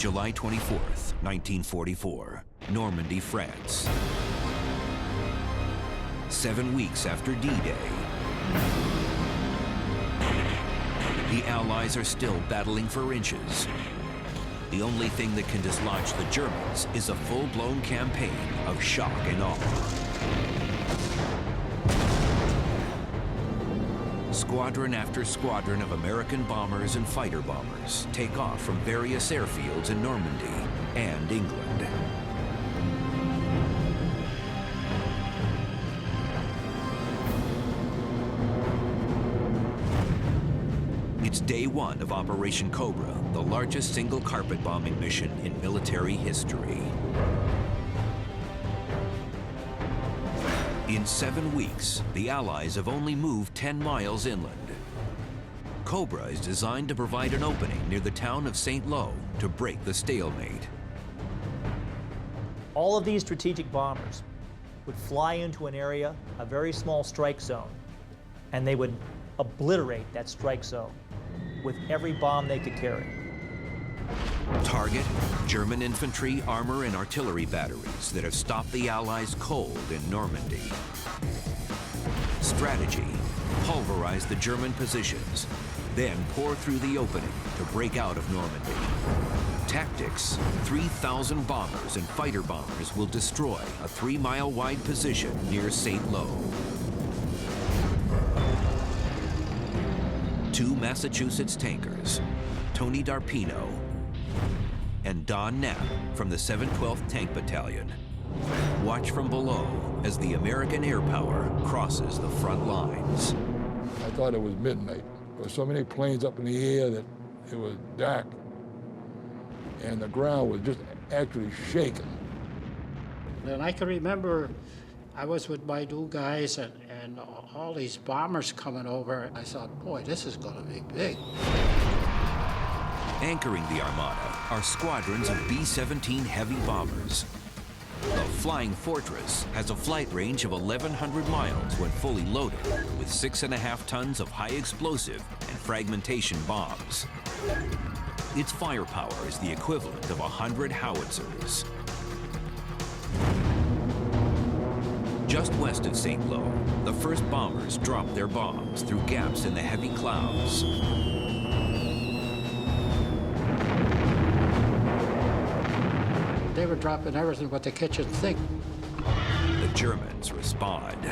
July 24th, 1944, Normandy, France. 7 weeks after D-Day, the Allies are still battling for inches. The only thing that can dislodge the Germans is a full-blown campaign of shock and awe. Squadron after squadron of American bombers and fighter bombers take off from various airfields in Normandy and England. It's day one of Operation Cobra, the largest single carpet bombing mission in military history. In 7 weeks, the Allies have only moved 10 miles inland. Cobra is designed to provide an opening near the town of St. Lo to break the stalemate. All of these strategic bombers would fly into an area, a very small strike zone, and they would obliterate that strike zone with every bomb they could carry. Target, German infantry, armor, and artillery batteries that have stopped the Allies cold in Normandy. Strategy, pulverize the German positions, then pour through the opening to break out of Normandy. Tactics, 3,000 bombers and fighter bombers will destroy a 3-mile wide position near St. Lo. 2 Massachusetts tankers, Tony Darpino and Don Knapp from the 712th Tank Battalion, watch from below as the American air power crosses the front lines. I thought it was midnight. There were so many planes up in the air that it was dark, and the ground was just actually shaking. And I can remember I was with my new guys and all these bombers coming over. I thought, boy, this is going to be big. Anchoring the Armada are squadrons of B-17 heavy bombers. The Flying Fortress has a flight range of 1,100 miles when fully loaded, with 6.5 tons of high explosive and fragmentation bombs. Its firepower is the equivalent of 100 howitzers. Just west of St. Lo, the first bombers dropped their bombs through gaps in the heavy clouds. They were dropping everything but the kitchen sink. The Germans respond.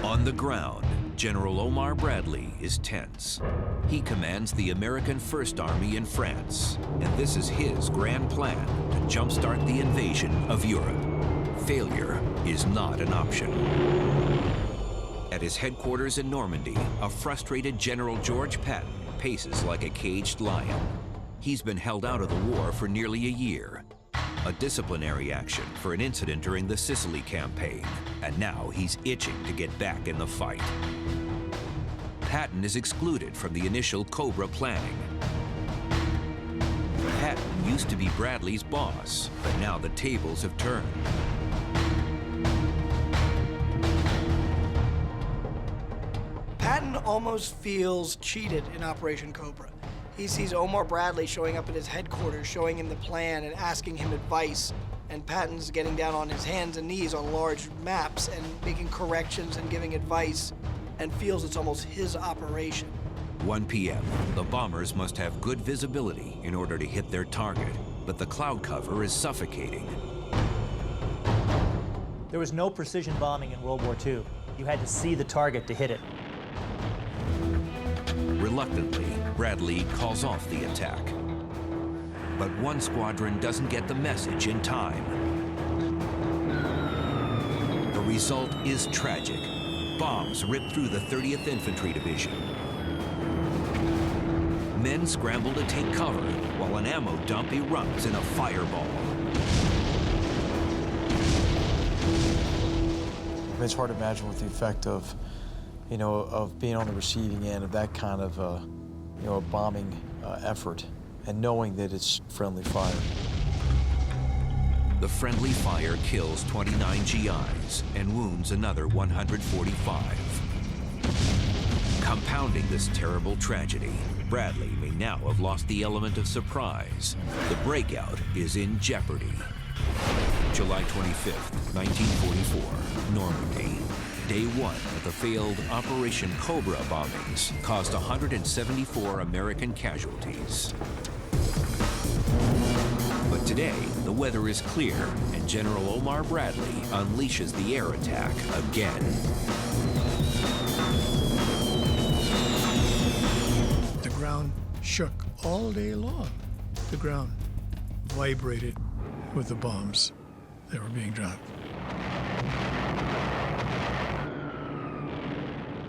On the ground, General Omar Bradley is tense. He commands the American First Army in France, and this is his grand plan to jumpstart the invasion of Europe. Failure is not an option. At his headquarters in Normandy, a frustrated General George Patton paces like a caged lion. He's been held out of the war for nearly a year. A disciplinary action for an incident during the Sicily campaign, and now he's itching to get back in the fight. Patton is excluded from the initial Cobra planning. Patton used to be Bradley's boss, but now the tables have turned. Patton almost feels cheated in Operation Cobra. He sees Omar Bradley showing up at his headquarters, showing him the plan and asking him advice. And Patton's getting down on his hands and knees on large maps and making corrections and giving advice, and feels it's almost his operation. 1 p.m. The bombers must have good visibility in order to hit their target, but the cloud cover is suffocating. There was no precision bombing in World War II. You had to see the target to hit it. Reluctantly, Bradley calls off the attack. But one squadron doesn't get the message in time. The result is tragic. Bombs rip through the 30th Infantry Division. Men scramble to take cover while an ammo dump erupts in a fireball. It's hard to imagine what the effect of, of being on the receiving end of that kind of, a bombing effort, and knowing that it's friendly fire. The friendly fire kills 29 GIs and wounds another 145. Compounding this terrible tragedy, Bradley may now have lost the element of surprise. The breakout is in jeopardy. July 25th, 1944, Normandy. Day one of the failed Operation Cobra bombings caused 174 American casualties. But today, the weather is clear, and General Omar Bradley unleashes the air attack again. The ground shook all day long. The ground vibrated with the bombs that were being dropped.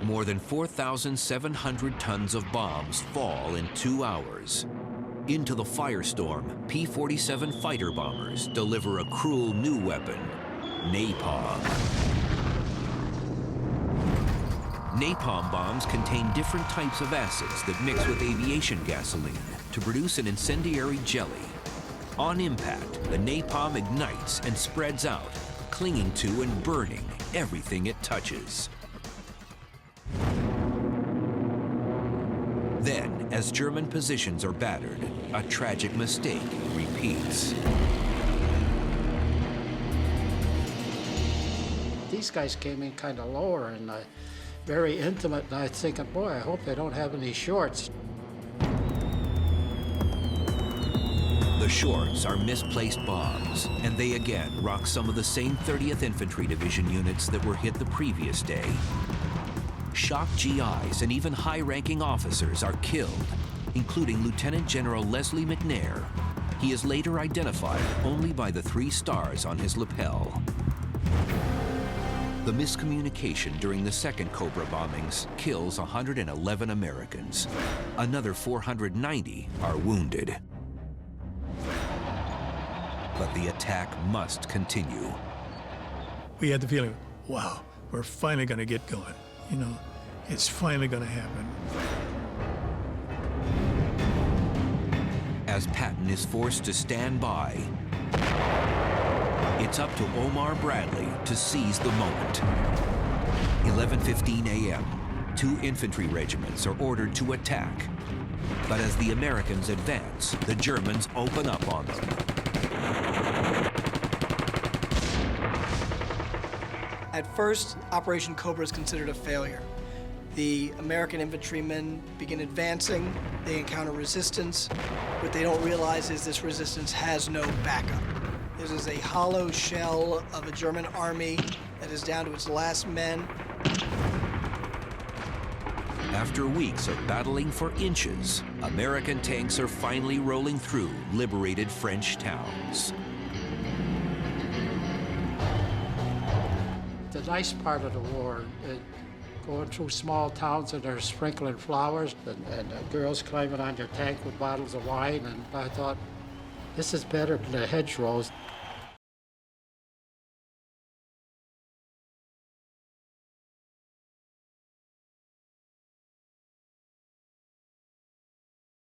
More than 4,700 tons of bombs fall in 2 hours. Into the firestorm, P-47 fighter bombers deliver a cruel new weapon, napalm. Napalm bombs contain different types of acids that mix with aviation gasoline to produce an incendiary jelly. On impact, the napalm ignites and spreads out, clinging to and burning everything it touches. Then, as German positions are battered, a tragic mistake repeats. These guys came in kind of lower and very intimate, and I was thinking, boy, I hope they don't have any shorts. The shorts are misplaced bombs, and they again rock some of the same 30th Infantry Division units that were hit the previous day. Shocked GIs and even high-ranking officers are killed, including Lieutenant General Leslie McNair. He is later identified only by the 3 stars on his lapel. The miscommunication during the second Cobra bombings kills 111 Americans. Another 490 are wounded. But the attack must continue. We had the feeling, wow, we're finally going to get going. You know, it's finally going to happen. As Patton is forced to stand by, it's up to Omar Bradley to seize the moment. 11:15 a.m., 2 infantry regiments are ordered to attack. But as the Americans advance, the Germans open up on them. At first, Operation Cobra is considered a failure. The American infantrymen begin advancing, they encounter resistance. What they don't realize is this resistance has no backup. This is a hollow shell of a German army that is down to its last men. After weeks of battling for inches, American tanks are finally rolling through liberated French towns. The nice part of the war, going through small towns and they're sprinkling flowers and girls climbing on your tank with bottles of wine, and I thought, this is better than the hedgerows.